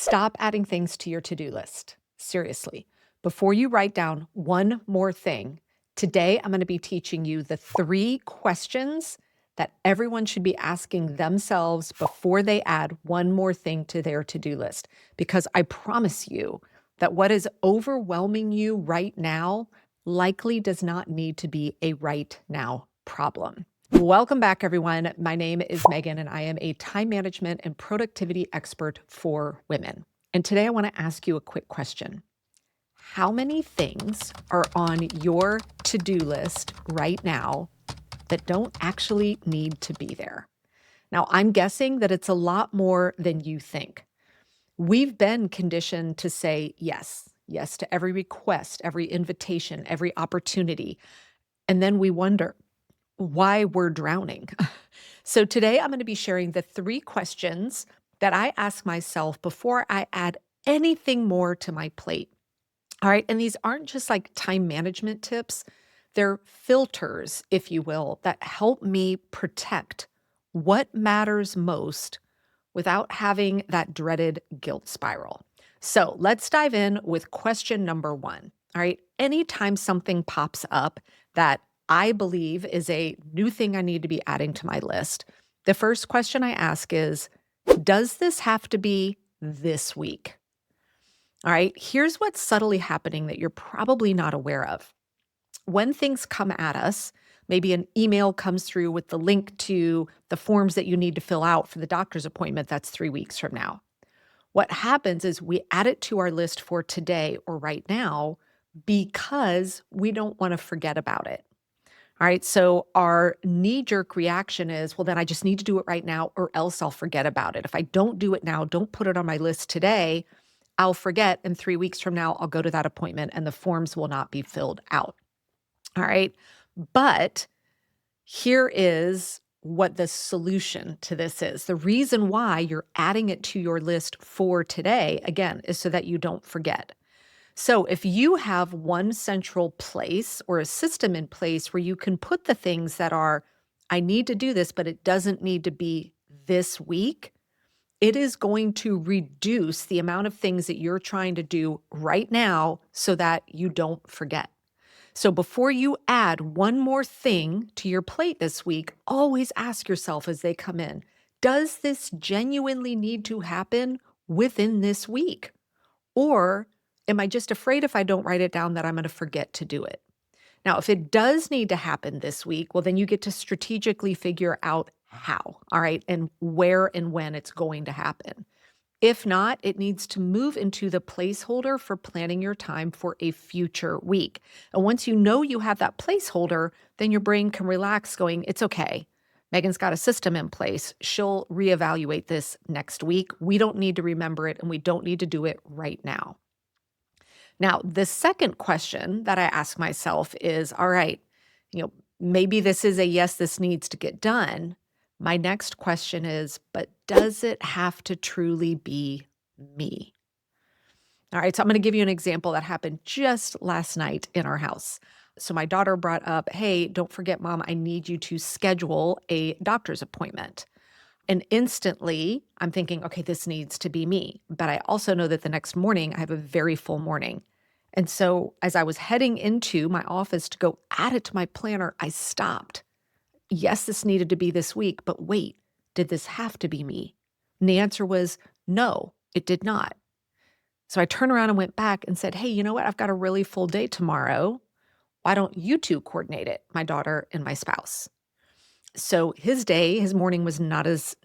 Stop adding things to your to-do list. Seriously. Before you write down one more thing, today I'm going to be teaching you the 3 questions that everyone should be asking themselves before they add one more thing to their to-do list. Because I promise you that what is overwhelming you right now likely does not need to be a right now problem. Welcome back, everyone. My name is Megan, and I am a time management and productivity expert for women. And today I want to ask you a quick question. How many things are on your to-do list right now that don't actually need to be there? Now, I'm guessing that it's a lot more than you think. We've been conditioned to say yes, yes to every request, every invitation, every opportunity. And then we wonder why we're drowning. So today I'm going to be sharing the 3 questions that I ask myself before I add anything more to my plate. All right. And these aren't just like time management tips, they're filters, if you will, that help me protect what matters most without having that dreaded guilt spiral. So let's dive in with question number 1. All right. Anytime something pops up that I believe is a new thing I need to be adding to my list, the first question I ask is, does this have to be this week? All right. Here's what's subtly happening that you're probably not aware of. When things come at us, maybe an email comes through with the link to the forms that you need to fill out for the doctor's appointment that's 3 weeks from now. What happens is we add it to our list for today or right now because we don't want to forget about it. All right. So our knee jerk reaction is, well, then I just need to do it right now or else I'll forget about it. If I don't do it now, don't put it on my list today, I'll forget. And 3 weeks from now, I'll go to that appointment and the forms will not be filled out. All right. But here is what the solution to this is. The reason why you're adding it to your list for today, again, is so that you don't forget. So if you have one central place or a system in place where you can put the things that are, I need to do this, but it doesn't need to be this week, it is going to reduce the amount of things that you're trying to do right now so that you don't forget. So before you add one more thing to your plate this week, always ask yourself as they come in, does this genuinely need to happen within this week? Or am I just afraid if I don't write it down that I'm going to forget to do it? Now, if it does need to happen this week, well, then you get to strategically figure out how, all right, and where and when it's going to happen. If not, it needs to move into the placeholder for planning your time for a future week. And once you know you have that placeholder, then your brain can relax going, it's okay. Megan's got a system in place. She'll reevaluate this next week. We don't need to remember it and we don't need to do it right now. Now, the second question that I ask myself is, all right, maybe this is a yes, this needs to get done. My next question is, but does it have to truly be me? All right, so I'm going to give you an example that happened just last night in our house. So my daughter brought up, hey, don't forget, Mom, I need you to schedule a doctor's appointment. And instantly I'm thinking, okay, this needs to be me. But I also know that the next morning I have a very full morning. And so as I was heading into my office to go add it to my planner, I stopped. Yes, this needed to be this week, but wait, did this have to be me? And the answer was no, it did not. So I turned around and went back and said, hey, you know what? I've got a really full day tomorrow. Why don't you two coordinate it, my daughter and my spouse? So his morning was not as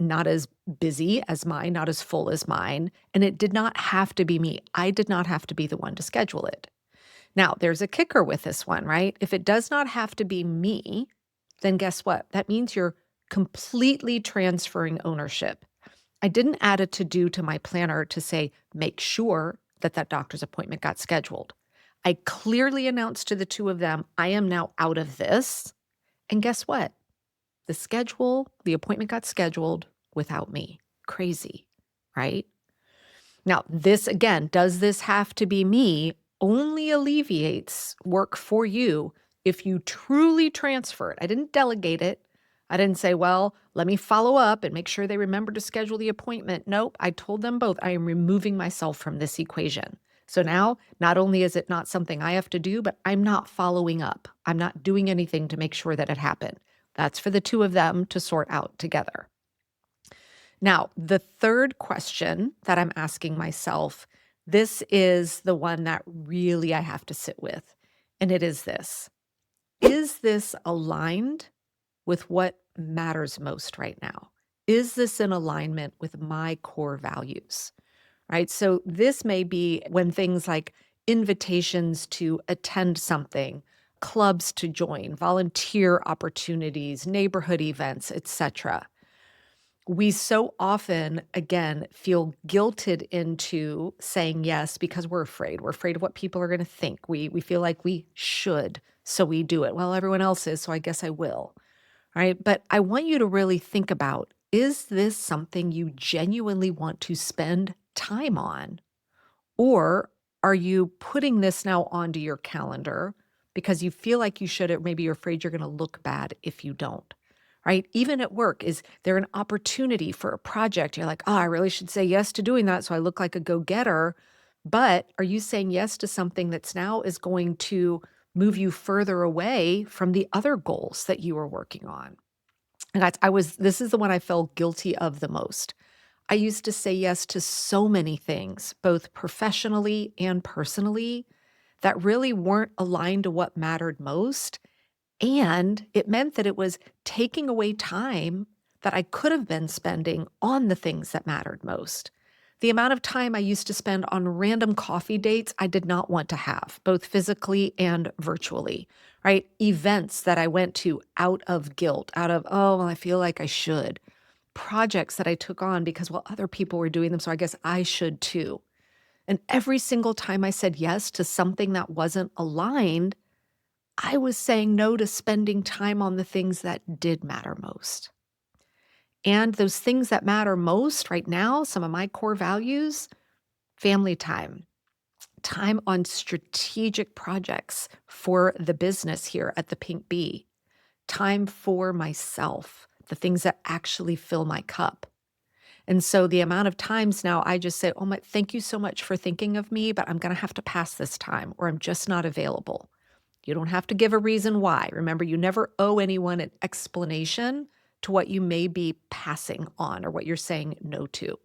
busy as mine, not as full as mine, and it did not have to be me. I did not have to be the one to schedule it. Now, there's a kicker with this one, right? If it does not have to be me, then guess what? That means you're completely transferring ownership. I didn't add a to-do to my planner to say, make sure that that doctor's appointment got scheduled. I clearly announced to the two of them, I am now out of this. And guess what? The appointment got scheduled without me. Crazy, right? Now, this again, does this have to be me? Only alleviates work for you if you truly transfer it. I didn't delegate it. I didn't say, well, let me follow up and make sure they remember to schedule the appointment. Nope. I told them both, I am removing myself from this equation. So now, not only is it not something I have to do, but I'm not following up. I'm not doing anything to make sure that it happened. That's for the two of them to sort out together. Now, the third question that I'm asking myself, this is the one that really I have to sit with. And it is this: is this aligned with what matters most right now? Is this in alignment with my core values? Right? So this may be when things like invitations to attend something, clubs to join, volunteer opportunities, neighborhood events, etc. We so often, again, feel guilted into saying yes because we're afraid. We're afraid of what people are going to think. We feel like we should, so we do it. Well, everyone else is, so I guess I will. Right? But I want you to really think about, is this something you genuinely want to spend time on? Or are you putting this now onto your calendar because you feel like you should, or maybe you're afraid you're going to look bad if you don't? Right? Even at work, is there an opportunity for a project? You're like, oh, I really should say yes to doing that so I look like a go-getter. But are you saying yes to something that's now is going to move you further away from the other goals that you were working on? And this is the one I felt guilty of the most. I used to say yes to so many things, both professionally and personally, that really weren't aligned to what mattered most. And it meant that it was taking away time that I could have been spending on the things that mattered most. The amount of time I used to spend on random coffee dates I did not want to have, both physically and virtually, right? Events that I went to out of guilt, out of, oh, well, I feel like I should. Projects that I took on because, well, other people were doing them, so I guess I should too. And every single time I said yes to something that wasn't aligned, I was saying no to spending time on the things that did matter most. And those things that matter most right now, some of my core values: family time, time on strategic projects for the business here at the Pink Bee, time for myself, the things that actually fill my cup. And so the amount of times now I just say, oh my, thank you so much for thinking of me, but I'm going to have to pass this time, or I'm just not available. You don't have to give a reason why. Remember, you never owe anyone an explanation to what you may be passing on or what you're saying no to.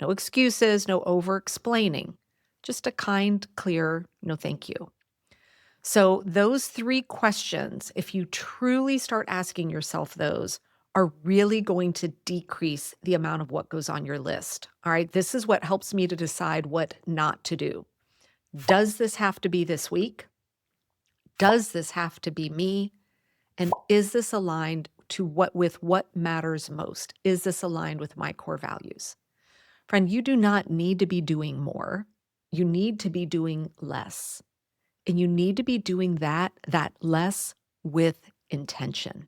No excuses, no over explaining, just a kind, clear, no thank you. So, those three questions, if you truly start asking yourself those, are really going to decrease the amount of what goes on your list. All right. This is what helps me to decide what not to do. Does this have to be this week? Does this have to be me? And is this aligned to what matters most? Is this aligned with my core values? Friend, you do not need to be doing more. You need to be doing less. And you need to be doing that less with intention.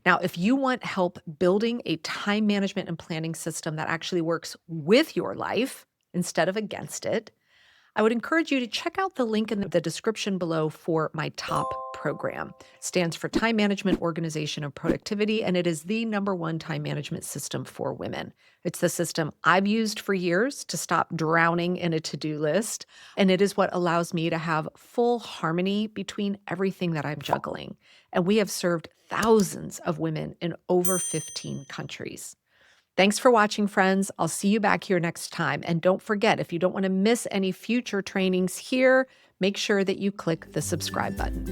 Now, if you want help building a time management and planning system that actually works with your life instead of against it, I would encourage you to check out the link in the description below for my top program. It stands for Time Management, Organization, and Productivity, and it is the #1 time management system for women. It's the system I've used for years to stop drowning in a to-do list, and it is what allows me to have full harmony between everything that I'm juggling. And we have served thousands of women in over 15 countries. Thanks for watching, friends. I'll see you back here next time. And don't forget, if you don't want to miss any future trainings here, make sure that you click the subscribe button.